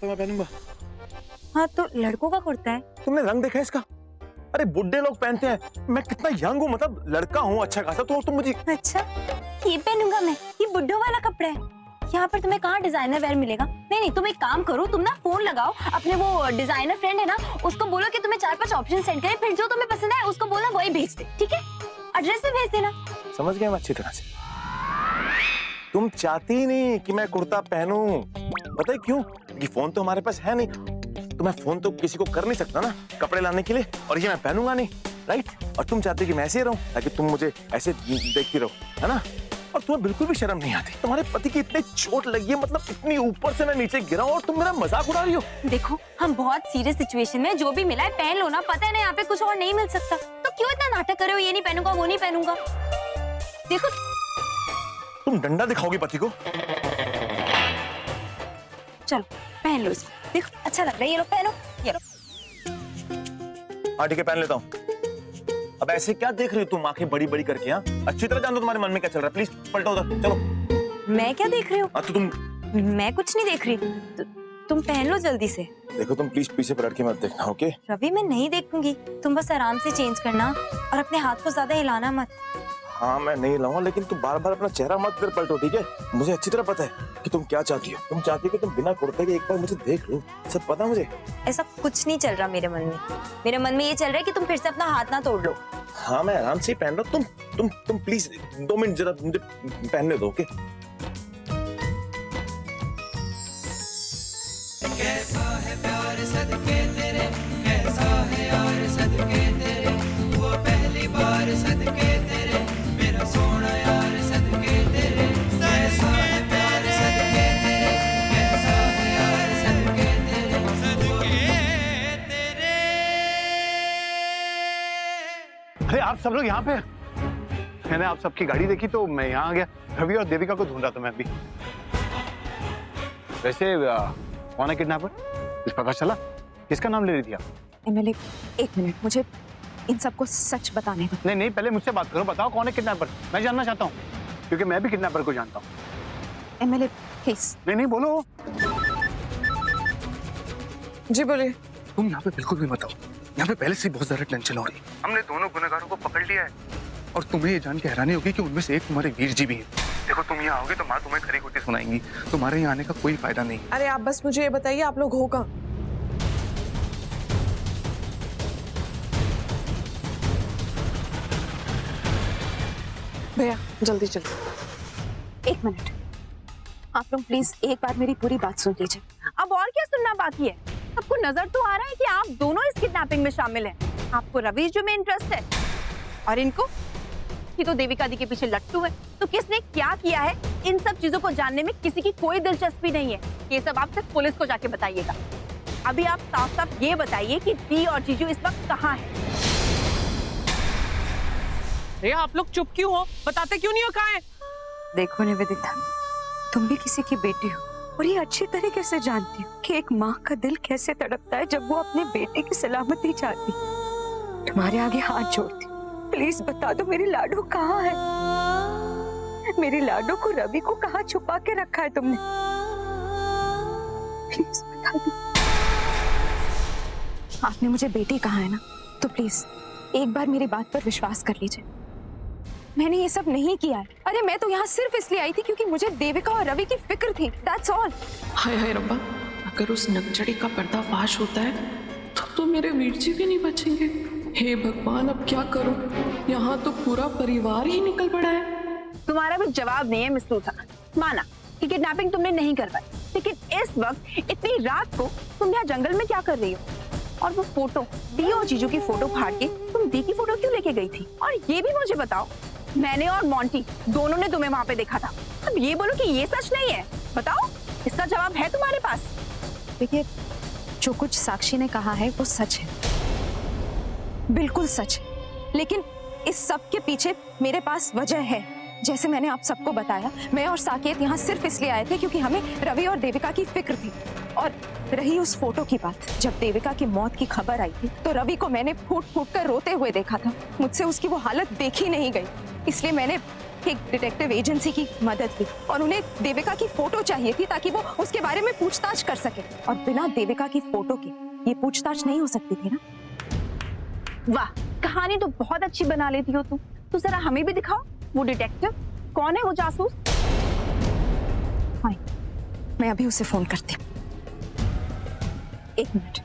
कुर्ता मैं पहनूंगा। हाँ तो लड़कों का कुर्ता है। तुमने रंग देखा है इसका? अरे बुड्ढे लोग पहनते हैं, मैं कितना यंग हूँ, मतलब लड़का हूँ अच्छा खासा, तो तुम मुझे। अच्छा ये पहनूंगा मैं, ये बुड्ढों वाला कपड़ा है। यहाँ पर तुम्हें कहाँ डिजाइनर वेयर मिलेगा? नहीं तुम एक काम करो, तुम ना फोन लगाओ अपने वो डिजाइनर फ्रेंड है ना, उसको बोलो कि तुम्हें 4-5 ऑप्शन सेंड करे, फिर जो तुम्हें पसंद आए उसको बोलना वही भेज दे, ठीक है? एड्रेस भी भेज देना। समझ गया मैं अच्छी तरह से। तुम चाहती ही नहीं कि मैं कुर्ता पहनूं, पता है क्यों? क्योंकि फोन तो हमारे पास है नहीं, तो मैं फोन तो किसी को कर नहीं सकता ना कपड़े लाने के लिए, और ये मैं पहनूंगा नहीं, राइट? और तुम चाहती कि मैं ऐसे ही रहूं ताकि तुम मुझे ऐसे देखती रहो, है ना? और तुम्हें बिल्कुल भी शर्म नहीं आती। तुम्हारे पति की इतनी चोट लगी है, मतलब इतनी ऊपर से मैं नीचे गिरा और तुम मेरा मजाक उड़ा रही हो। देखो हम बहुत सीरियस सिचुएशन में, जो भी मिला है पहन लो ना, पता है ना यहाँ पे कुछ और नहीं मिल सकता, तो क्यों इतना नाटक कर रहे हो? ये नहीं पहनूंगा वो नहीं पहनूंगा। देखो तुम डंडा दिखाओगी पति को? चलो पहन लो इसको, देखो अच्छा लग रहा है, ये लो पहनो, ये लो। हाँ ठीक है पहन लेता हूँ। अब ऐसे क्या देख रही हो तुम आंखें बड़ी बड़ी करके? हाँ अच्छी तरह जान दो तुम्हारे मन में क्या चल रहा है, प्लीज पलटो उधर, चलो। मैं क्या देख रही हूँ? तो तुम। मैं कुछ नहीं देख रही, तुम पहन लो जल्दी से। देखो तुम प्लीज पीछे पलट के मत देखना, ओके? रवि मैं नहीं देखूंगी, तुम बस आराम से चेंज करना और अपने हाथ को ज्यादा हिलाना मत। हाँ मैं नहीं लाऊंगा, लेकिन तुम बार बार अपना चेहरा मत इधर पलटो, ठीक है? मुझे अच्छी तरह पता है कि तुम क्या चाहती हो। तुम चाहती हो कि तुम बिना कुर्ते के एक बार मुझे देख लो, सब पता मुझे। ऐसा कुछ नहीं चल रहा मेरे मन में, मेरे मन में ये चल रहा है कि तुम फिर से अपना हाथ ना तोड़ लो। हाँ मैं आराम से ही पहन रहा हूँ, तुम प्लीज 2 मिनट जरा मुझे पहनने दो, ओके? कैसा है प्यार सदके तेरे, कैसा है यार सदके तेरे, वो पहली बार सदके तेरे, मेरा सोना यार सदके तेरे। कैसा है प्यार सदके तेरे, कैसा है यार सदके तेरे, सदके तेरे। अरे आप सब लोग यहाँ पे? मैंने आप सबकी गाड़ी देखी तो मैं यहाँ आ गया। रवि और देविका को ढूंढ रहा था मैं अभी। वैसे कौन है किडनैपर? कुछ पता चला? किसका नाम ले रही थी आप? एमएलए एक मिनट, मुझे इन सबको सच बताने दो। नहीं पहले मुझसे बात करो, बताओ कौन है किडनैपर? मैं जानना चाहता हूँ क्योंकि मैं भी किडनैपर को जानता हूँ। MLA please. नहीं बोलो। जी बोलिए। तुम यहाँ पे बिल्कुल भी मत आओ, यहाँ पे पहले से बहुत ज्यादा टेंशन हो रही है। हमने दोनों गुनहगारों को पकड़ लिया है और तुम्हें ये जान के हैरानी होगी कि उनमें से एक तुम्हारे वीर जी भी है। देखो तुम यहाँ आओगे तो माँ तुम्हें खरी खोटी सुनाएंगी, तुम्हारे यहाँ आने का कोई फायदा नहीं। अरे आप बस मुझे ये बताइए आप लोग हो कहाँ? भैया जल्दी चलो। एक मिनट, आप लोग प्लीज एक बार मेरी पूरी बात सुन लीजिए। अब और क्या सुनना बाकी है? सबको नजर तो आ रहा है कि आप दोनों इस किडनैपिंग में शामिल हैं। आपको रवीश जो में इंटरेस्ट है और इनको ये तो देविका दी के पीछे लट्टू है। तो किसने क्या किया है इन सब चीजों को जानने में किसी की कोई दिलचस्पी नहीं है। ये सब आप सिर्फ पुलिस को जाके बताइएगा। अभी आप साफ साफ ये बताइए कि दी और जीजू इस वक्त कहाँ है? आप लोग चुप क्यों हो? बताते क्यों नहीं हो कहाँ है? देखो निवेदिता, तुम भी किसी की बेटी हो और ये अच्छी तरीके से जानती हो कि एक माँ का दिल कैसे तड़पता है जब वो अपने बेटे की सलामती चाहती। तुम्हारे आगे हाथ जोड़ती, प्लीज बता दो मेरी लाडो कहाँ है? मेरी लाडो को रवि को कहाँ छुपा के रखा है तुमने? प्लीज बता दो। आपने मुझे बेटी कहा है ना, तो प्लीज एक बार मेरी बात पर विश्वास कर लीजिए। मैंने ये सब नहीं किया है। अरे मैं तो यहाँ सिर्फ इसलिए आई थी क्योंकि मुझे देविका और रवि की फिक्र थी, दैट्स ऑल। हाय हाय रब्बा, अगर उस नकचड़ी का पर्दाफाश होता है तो मेरे वीर जी भी नहीं बचेंगे। हे भगवान अब क्या करूं? यहाँ तो पूरा परिवार ही निकल पड़ा है। तुम्हारा भी जवाब नहीं है मिस लूथा। माना कि किडनैपिंग तुमने नहीं करवाई, लेकिन इस वक्त इतनी रात को तुम यहाँ जंगल में क्या कर रही हो? और वो फोटो, दी और जीजू की फोटो फाड़ के तुम दी की फोटो क्यों लेके गई थी? और ये भी मुझे बताओ, मैंने और मोंटी दोनों ने तुम्हें वहां पे देखा था। अब ये बोलो कि ये सच नहीं है, बताओ इसका जवाब है तुम्हारे पास? देखिए, जो कुछ साक्षी ने कहा है वो सच है, बिल्कुल सच है, लेकिन इस सब के पीछे मेरे पास वजह है। जैसे मैंने आप सबको बताया, मैं और साकेत यहाँ सिर्फ इसलिए आए थे क्योंकि हमें रवि और देविका की फिक्र थी। और रही उस फोटो की बात, जब देविका की मौत की खबर आई थी तो रवि को मैंने फूट फूट कर रोते हुए देखा था। मुझसे उसकी वो हालत देखी नहीं गई, इसलिए मैंने एक डिटेक्टिव एजेंसी की मदद ली और उन्हें देविका की फोटो चाहिए थी ताकि वो उसके बारे में पूछताछ कर सके, और बिना देविका की फोटो के ये पूछताछ नहीं हो सकती थी ना। वाह, कहानी तो बहुत अच्छी बना लेती हो तुम। तो जरा हमें भी दिखाओ वो डिटेक्टिव कौन है, वो जासूस। हाँ, मैं अभी उसे फोन करती हूँ। एक मिनट।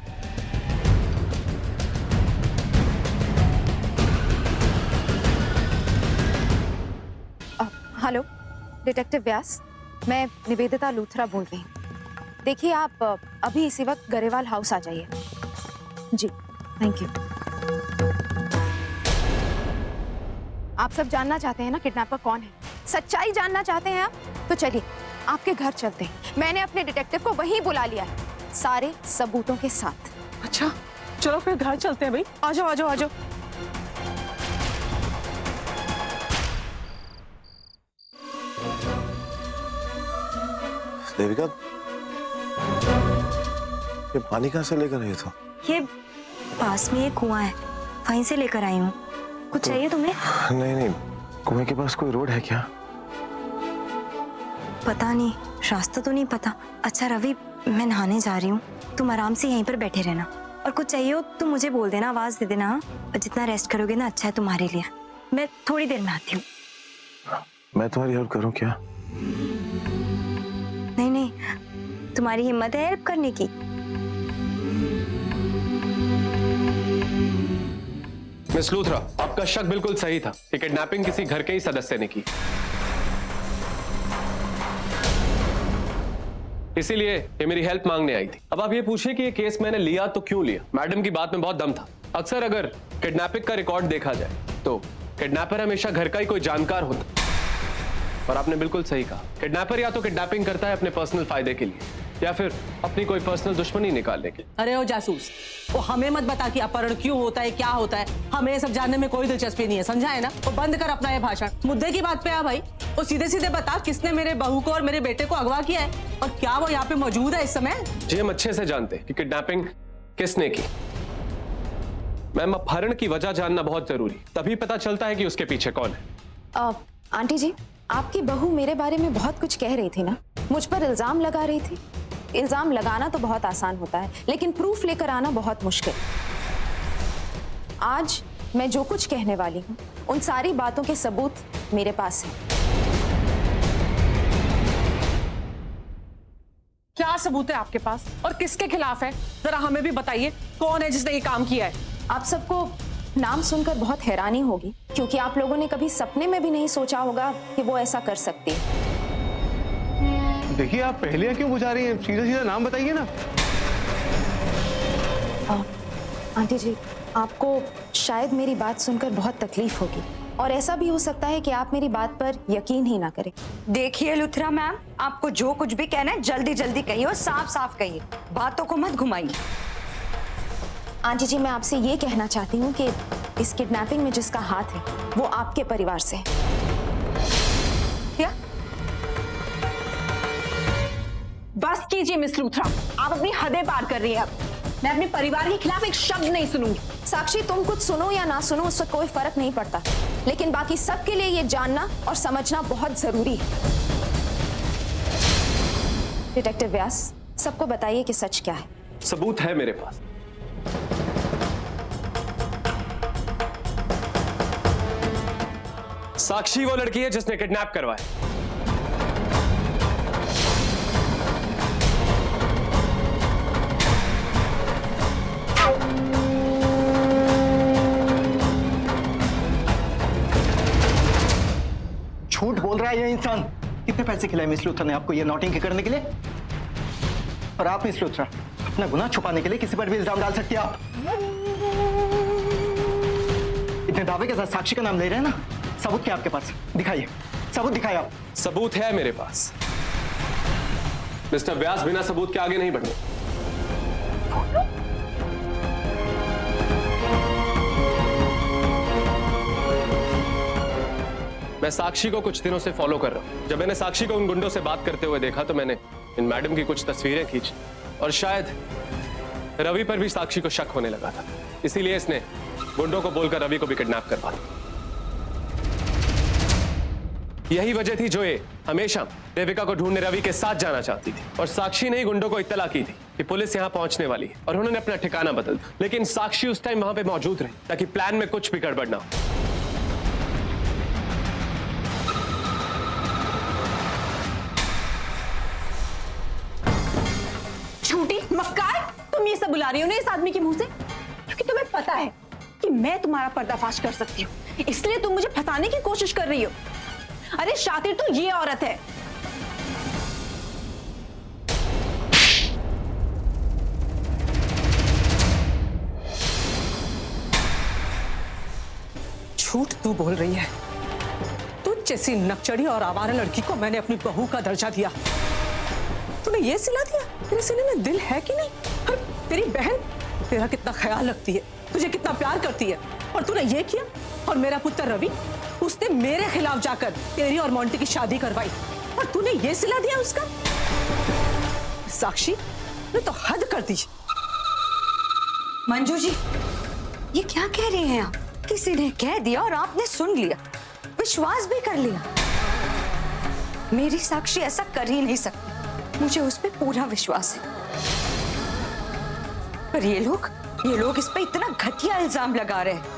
हेलो डिटेक्टिव व्यास, मैं निवेदिता लूथरा बोल रही हूँ। देखिए आप अभी इसी वक्त गरेवाल हाउस आ जाइए। जी थैंक यू। आप सब जानना चाहते हैं ना किडनैपर कौन है, सच्चाई जानना चाहते हैं आप? तो चलिए आपके घर चलते हैं। मैंने अपने डिटेक्टिव को वहीं बुला लिया है, सारे सबूतों के साथ। अच्छा चलो फिर घर चलते हैं भाई। आ जाओ आ जाओ आ जाओ। देविका, ये पानी कहाँ से लेकर आई हो? ये पास में एक कुआं है, वहीं से लेकर आई हूँ। कुछ चाहिए तुम्हें? नहीं नहीं, कुएं के पास कोई रोड है क्या? पता नहीं, रास्ता तो नहीं पता। अच्छा रवि, मैं नहाने जा रही हूँ, तुम आराम से यहीं पर बैठे रहना, और कुछ चाहिए हो तो मुझे बोल देना, आवाज दे देना। हाँ, और जितना रेस्ट करोगे ना अच्छा है तुम्हारे लिए। मैं थोड़ी देर में आती हूँ। मैं तुम्हारी हेल्प करूँ क्या? नहीं नहीं, तुम्हारी हिम्मत है हेल्प करने की। मिस लूथरा, आपका शक बिल्कुल सही था कि किडनैपिंग किसी घर के ही सदस्य ने की। इसीलिए ये मेरी हेल्प मांगने आई थी। अब आप ये पूछिए कि ये केस मैंने लिया तो क्यों लिया। मैडम की बात में बहुत दम था। अक्सर अगर किडनैपिंग का रिकॉर्ड देखा जाए तो किडनैपर हमेशा घर का ही कोई जानकार होता। और आपने बिल्कुल सही कहा, किडनैपर या तो किडनैपिंग करता है अपने पर्सनल फायदे के लिए या फिर अपनी कोई पर्सनल दुश्मनी निकालने के लिए। अरे ओ जासूस, वो हमें मत बता कि अपहरण क्यों होता है, क्या होता है। हमें ये सब जानने में कोई दिलचस्पी नहीं है, समझा है ना? वो बंद कर अपना ये भाषण, मुद्दे की बात पे आ भाई। वो सीधे सीधे बता किसने मेरे बहू को और मेरे बेटे को अगवा किया है, और क्या वो यहाँ पे मौजूद है इस समय? जी हम अच्छे से जानते हैं कि किडनैपिंग किसने की। मैम, अपहरण की वजह जानना बहुत जरूरी, तभी पता चलता है कि उसके पीछे कौन है। आंटी जी, आपकी बहू मेरे बारे में बहुत कुछ कह रही थी ना, मुझ पर इल्जाम लगा रही थी। इल्जाम लगाना तो बहुत आसान होता है, लेकिन प्रूफ लेकर आना बहुत मुश्किल। आज मैं जो कुछ कहने वाली हूँ उन सारी बातों के सबूत मेरे पास हैं। क्या सबूत है आपके पास और किसके खिलाफ है? जरा हमें भी बताइए, कौन है जिसने ये काम किया है? आप सबको नाम सुनकर बहुत हैरानी होगी, क्योंकि आप लोगों ने कभी सपने में भी नहीं सोचा होगा कि वो ऐसा कर सकती है। देखिए, आप पहले क्यों बुझा रही हैं? सीधा सीधा नाम बताइए ना। आंटी जी, आपको शायद मेरी बात सुनकर बहुत तकलीफ होगी, और ऐसा भी हो सकता है कि आप मेरी बात पर यकीन ही ना करें। देखिए लुथरा मैम, आपको जो कुछ भी कहना है जल्दी जल्दी कहिए और साफ साफ कहिए, बातों को मत घुमाइए। आंटी जी, मैं आपसे ये कहना चाहती हूँ कि इस किडनैपिंग में जिसका हाथ है वो आपके परिवार से है। क्या? बस कीजिए मिस लूथरा, आप अपनी हदें पार कर रही हैं। अब मैं अपने परिवार के खिलाफ एक शब्द नहीं सुनूंगी। साक्षी, तुम कुछ सुनो या ना सुनो उससे कोई फर्क नहीं पड़ता, लेकिन बाकी सबके लिए ये जानना और समझना बहुत जरूरी है। डिटेक्टिव व्यास, सबको बताइए कि सच क्या है। सबूत है मेरे पास। साक्षी वो लड़की है जिसने किडनैप करवाया। झूठ बोल रहा है ये इंसान। कितने पैसे खिलाए मिस लूथरा ने आपको ये नोटिंग करने के लिए? और आप मिस लूथरा अपना गुनाह छुपाने के लिए किसी पर भी इल्जाम डाल सकती हैं आप। इतने दावे के साथ साक्षी का नाम ले रहे हैं ना, सबूत क्या आपके पास? दिखाइए, सबूत दिखाइए आप। सबूत है मेरे पास। मिस्टर व्यास, बिना सबूत के आगे नहीं बढ़े। मैं साक्षी को कुछ दिनों से फॉलो कर रहा हूं। जब मैंने साक्षी को उन गुंडों से बात करते हुए देखा तो मैंने इन मैडम की कुछ तस्वीरें खींची, और शायद रवि पर भी साक्षी को शक होने लगा था। इसीलिए इसने गुंडों को बोलकर रवि को भी किडनैप करवा दिया। यही वजह थी जो ये हमेशा देविका को ढूंढने रवि के साथ जाना चाहती थी। और साक्षी ने ही गुंडों को इत्तला की थी कि पुलिस यहाँ पहुंचने वाली है और उन्होंने अपना ठिकाना बदल दिया। लेकिन साक्षी उस टाइम वहां पे मौजूद रही ताकि प्लान में कुछ भी गड़बड़ ना हो। झूठी मक्कार, तुम ये सब बुला रही हो ना इस आदमी के मुंह से क्योंकि तुम्हें पता है कि मैं तुम्हारा पर्दाफाश कर सकती हूँ, इसलिए तुम मुझे फंसाने की कोशिश कर रही हो। अरे शातिर तो ये औरत है। झूठ तू बोल रही है। तू जैसी नकचड़ी और आवारा लड़की को मैंने अपनी बहू का दर्जा दिया, तूने ये सिला दिया? तेरे सीने में दिल है कि नहीं? और तेरी बहन तेरा कितना ख्याल रखती है, तुझे कितना प्यार करती है, और तूने ये किया। और मेरा पुत्र रवि, उसने मेरे खिलाफ जाकर तेरी और मोंटी की शादी करवाई और तूने ये सिला दिया उसका। साक्षी ने तो हद कर दी। मंजू जी, ये क्या कह रही हैं आप? किसी ने कह दिया और आपने सुन लिया, विश्वास भी कर लिया। मेरी साक्षी ऐसा कर ही नहीं सकती, मुझे उस पर पूरा विश्वास है। पर ये लोग इस पे इतना घटिया इल्जाम लगा रहे हैं।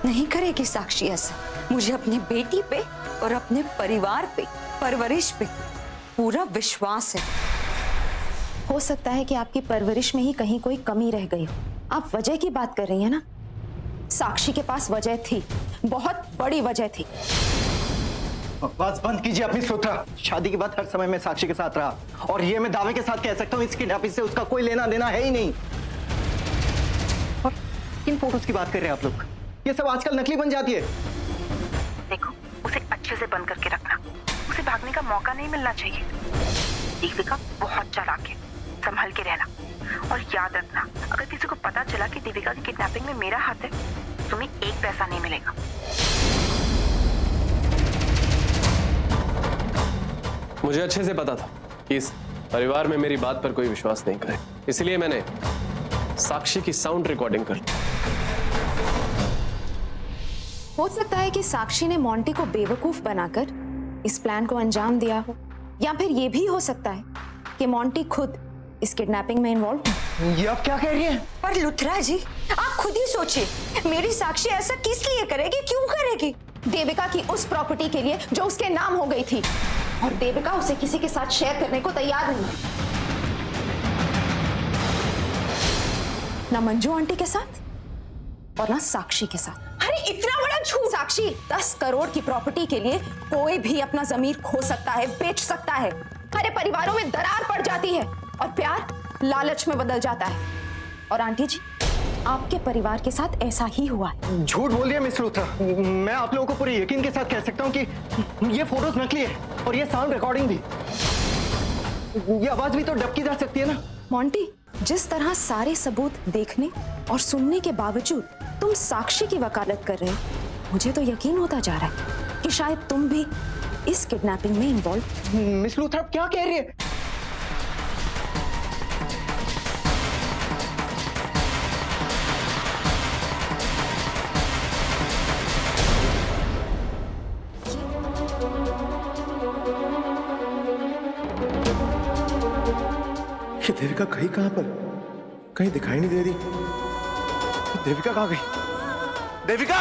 नहीं करेगी साक्षी ऐसा। मुझे अपनी बेटी पे और अपने परिवार पे, परवरिश पे पूरा विश्वास है। हो सकता है कि आपकी परवरिश में ही कहीं कोई कमी रह गई हो। आप वजह की बात कर रही हैं ना? साक्षी के पास वजह थी, बहुत बड़ी वजह थी। बस बंद कीजिए अपनी सोचा। शादी के बाद हर समय मैं साक्षी के साथ रहा और ये मैं दावे के साथ कह सकता हूँ इस किडनैपिंग से उसका कोई लेना देना है ही नहीं। और किन फोटोज की बात कर रहे हैं आप लोग? ये सब आजकल नकली बन जाती है। देखो, उसे अच्छे से बंद करके रखना, उसे भागने का मौका नहीं मिलना चाहिए। देविका बहुत चालाक है, संभल के रहना। और याद रखना, अगर किसी को पता चला कि देविका की किडनैपिंग में मेरा हाथ है, तुम्हें एक पैसा नहीं मिलेगा। मुझे अच्छे से पता था कि इस परिवार में मेरी बात पर कोई विश्वास नहीं करे, इसलिए मैंने साक्षी की साउंड रिकॉर्डिंग कर ली। हो सकता है कि साक्षी ने मोंटी को बेवकूफ बनाकर इस प्लान को अंजाम दिया हो, या फिर यह भी हो सकता है कि मोंटी खुद इस किडनैपिंग में इन्वॉल्व हो। ये आप क्या कह रही हैं? पर लुथरा जी, आप खुद ही सोचिए, मेरी साक्षी ऐसा किस लिए करेगी, क्यों करेगी? देविका की उस प्रॉपर्टी के लिए जो उसके नाम हो गई थी, और देविका उसे किसी के साथ शेयर करने को तैयार नहीं है। ना मंजू आंटी के साथ और ना साक्षी के साथ। अरे इतना बड़ा झूठ! साक्षी, 10 करोड़ की प्रॉपर्टी के लिए कोई भी अपना जमीर खो सकता है, बेच सकता है। हरे परिवारों में दरार पड़ जाती है और प्यार लालच में बदल जाता है। और आंटी जी, आपके परिवार के साथ ऐसा ही हुआ है। झूठ बोल रही है मिस लूथरा। मैं आप लोगों को पूरे यकीन के साथ कह सकता हूँ कि ये फोटोज नकली है और ये साउंड रिकॉर्डिंग भी। ये आवाज भी तो डब की जा सकती है ना। मोंटी, जिस तरह सारे सबूत देखने और सुनने के बावजूद तुम साक्षी की वकालत कर रहे हो, मुझे तो यकीन होता जा रहा है कि शायद तुम भी इस किडनैपिंग में इन्वॉल्व। मिस लूथरा क्या कह रही है? ये देविका गई कहां पर? कहीं दिखाई नहीं दे रही। देविका कहां गई? देविका!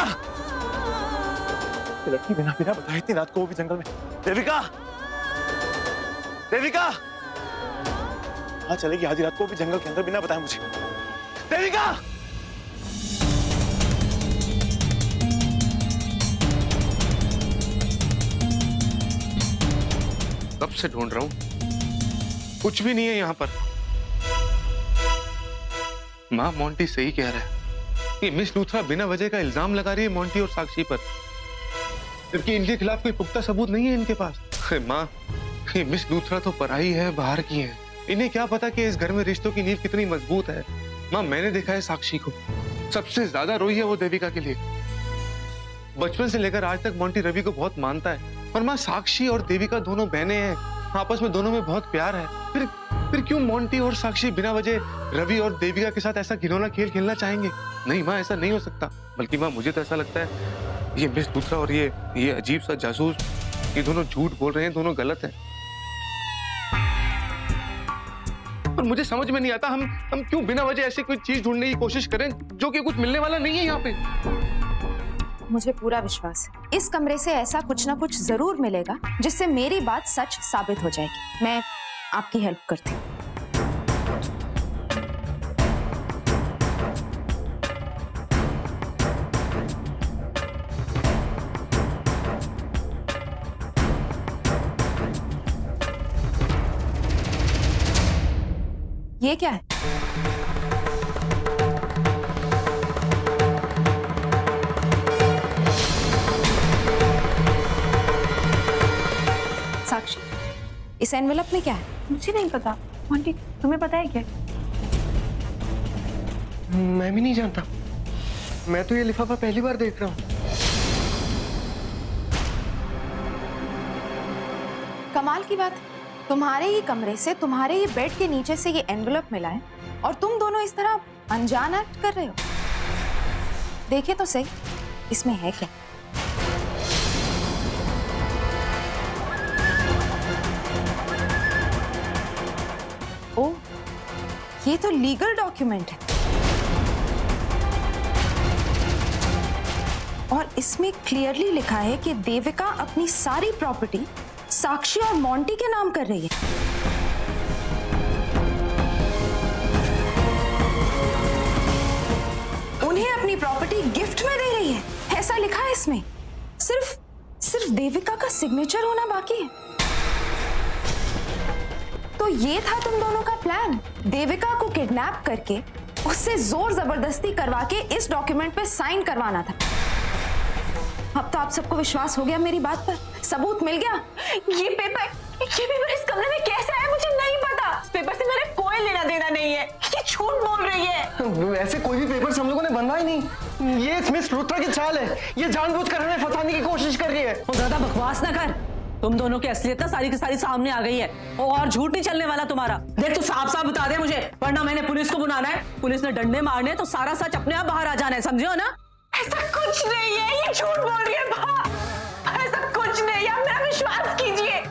ये लड़की बिना बताए इतनी रात को वो भी जंगल में। देविका! देविका! हाँ चलेगी आधी रात को भी जंगल के अंदर बिना बताए मुझे। देविका! कब से ढूंढ रहा हूं, कुछ भी नहीं है यहाँ पर। माँ, मोंटी सही कह रहा है कि मिस लूथरा बिना वजह का इल्जाम लगा रही है मोंटी और साक्षी पर, जबकि इनके खिलाफ कोई पुख्ता सबूत नहीं है इनके पास। माँ, ये मिस लूथरा तो पराई है, बाहर की है। इन्हें क्या पता कि इस घर में रिश्तों की नींव कितनी मजबूत है। माँ, मैंने देखा है साक्षी को, सबसे ज्यादा रोई है वो देविका के लिए। बचपन से लेकर आज तक मोंटी रवि को बहुत मानता है। और माँ, साक्षी और देविका दोनों बहनें हैं, आपस में दोनों में बहुत प्यार है। फिर क्यों मोंटी और साक्षी बिना वजह रवि और देविका के साथ ऐसा घिनौना खेल खेलना चाहेंगे? नहीं माँ, ऐसा नहीं हो सकता। बल्कि माँ, मुझे तो ऐसा लगता है ये मिस लूथरा और ये अजीब सा जासूस, ये दोनों झूठ बोल रहे हैं, दोनों गलत हैं। और मुझे समझ में नहीं आता हम क्यों बिना वजह ऐसी कोई चीज ढूंढने की कोशिश करें जो कि कुछ मिलने वाला नहीं है यहाँ पे। मुझे पूरा विश्वास है इस कमरे से ऐसा कुछ ना कुछ जरूर मिलेगा जिससे मेरी बात सच साबित हो जाएगी। मैं आपकी हेल्प करती हूँ। ये क्या है? साक्षी, इस एनवेलप में क्या है? मुझे नहीं पता। आंटी तुम्हें पता है क्या? मैं भी नहीं जानता, मैं तो ये लिफाफा पहली बार देख रहा हूँ। कमाल की बात, तुम्हारे ही कमरे से, तुम्हारे ही बेड के नीचे से ये एनवेलप मिला है और तुम दोनों इस तरह अनजान एक्ट कर रहे हो। देखे तो सही, इसमें है क्या? ओ, ये तो लीगल डॉक्यूमेंट है और इसमें क्लियरली लिखा है कि देविका अपनी सारी प्रॉपर्टी साक्षी और मोंटी के नाम कर रही है। उन्हें अपनी प्रॉपर्टी गिफ्ट में दे रही है, ऐसा लिखा है इसमें। सिर्फ देविका का सिग्नेचर होना बाकी है। तो ये था तुम दोनों का प्लान, देविका को किडनैप करके उससे जोर जबरदस्ती करवा के इस डॉक्यूमेंट पे साइन करवाना था। अब तो आप सबको विश्वास हो गया मेरी बात पर, सबूत मिल गया। ये पेपर इस कमरे में कैसे आया मुझे नहीं पता। इस पेपर से मेरा कोई लेना देना नहीं है। ये झूठ बोल रही है। वैसे कोई भी पेपर हम लोगों ने बनवाया नहीं, ये मिस लूथरा की चाल है। ये जानबूझकर हमें फंसाने की कोशिश कर रही है। वो ज्यादा बकवास ना कर, तुम दोनों की असलियत ना सारी की सारी सामने आ गई है और झूठ नहीं चलने वाला तुम्हारा। देख तू साफ साफ बता दे मुझे, वरना मैंने पुलिस को बुलाना है। पुलिस ने डंडे मारने तो सारा सच अपने आप बाहर आ जाना है, समझे हो ना? ऐसा कुछ नहीं है, ये झूठ बोल रही है माँ। ऐसा कुछ नहीं है, मेरा विश्वास कीजिए।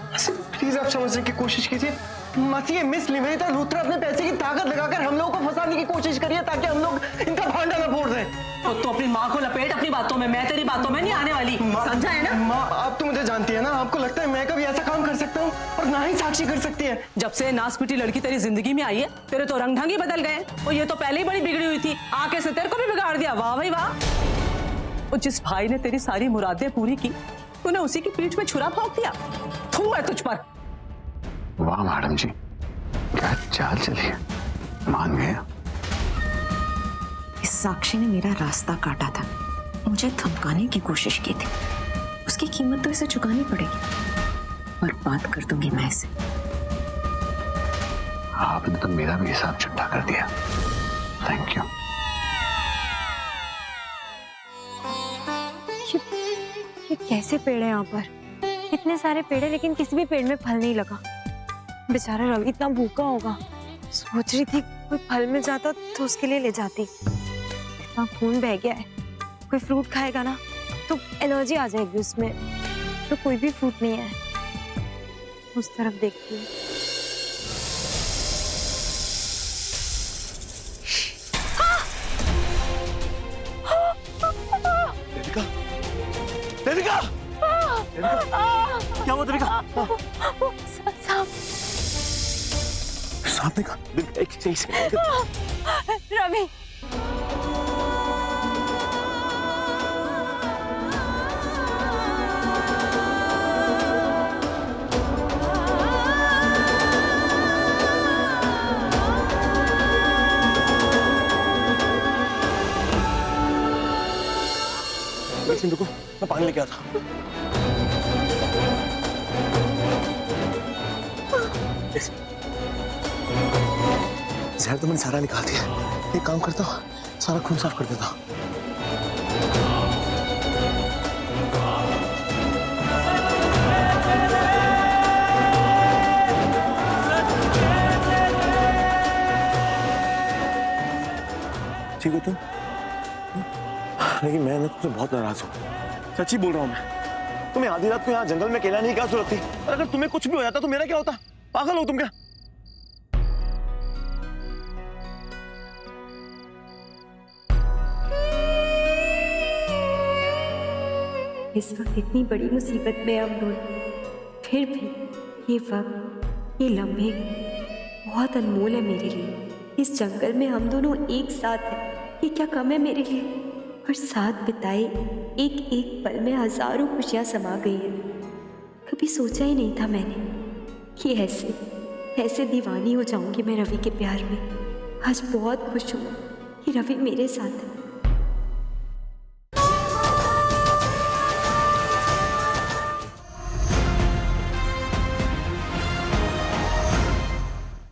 प्लीज आप समझने की कोशिश कीजिए। मासी, ये मिस निवेदिता लूथरा अपने पैसे की ताकत लगाकर हम लोगों को फंसाने की कोशिश करिए ताकि हम लोग इनका भांडा न फोड़ दें। तो अपनी माँ को लपेट अपनी बातों में, मैं तेरी बातों में नहीं आने वाली, समझा है ना? माँ, आप तो मुझे जानती है ना, आपको लगता है मैं कभी ऐसा काम कर सकता हूँ? और ना ही साक्षी कर सकती है। जब से नास पिटी लड़की तेरी जिंदगी में आई है, तेरे तो रंग ढंग ही बदल गए। और ये तो पहले ही बड़ी बिगड़ी हुई थी, आके से तेरे को भी बिगाड़ दिया। वाह भाई वाह। और जिस भाई ने तेरी सारी मुरादें पूरी की, तूने उसी की पीठ में छुरा भोंक दिया। थू है तुझ पर। वाह मैडम जी, क्या चाल चली है, मान गया। इस साक्षी ने मेरा रास्ता काटा था, मुझे धमकाने की कोशिश की थी। उसकी कीमत तो इसे चुकानी पड़ेगी और बात कर दूंगी मैं इसे। आपने तो मेरा भी हिसाब चुट्टा कर दिया, थैंक यू। ये कैसे पेड़ है यहाँ पर? इतने सारे पेड़ है लेकिन किसी भी पेड़ में फल नहीं लगा। बेचारा रवि इतना भूखा होगा। सोच रही थी कोई फल मिल जाता तो उसके लिए ले जाती। इतना खून बह गया है, कोई फ्रूट खाएगा ना तो एलर्जी आ जाएगी उसमें। तो कोई भी फ्रूट नहीं है। उस तरफ देखती हूँ। देविका, देविका, क्या हुआ देविका? सांप ने कहा? एक सेकंड। रवि, रुको, मैं पानी लेके आता हूँ। जहर तो मैंने सारा निकाल दिया। एक काम करता हूँ, सारा खून साफ कर देता हूँ। ठीक हो तुम? लेकिन मैं ना तुमसे बहुत नाराज हूँ। सच्ची बोल रहा हूँ मैं। तुम्हें आधी रात को यहाँ जंगल में अकेला नहीं क्या जरूरत थी? और अगर तुम्हें कुछ भी हो जाता तो मेरा क्या होता? पागल हो तुम क्या? इस वक्त इतनी बड़ी मुसीबत में हम दोनों, फिर भी ये वक्त, ये लम्हे बहुत अनमोल है मेरे लिए। इस जंगल में हम दोनों एक साथ हैं, ये क्या कम है मेरे लिए? और साथ बिताए एक एक पल में हजारों खुशियां समा गई हैं। कभी सोचा ही नहीं था मैंने कि ऐसे दीवानी हो जाऊंगी मैं रवि के प्यार में। आज बहुत खुश हूँ कि रवि मेरे साथ है।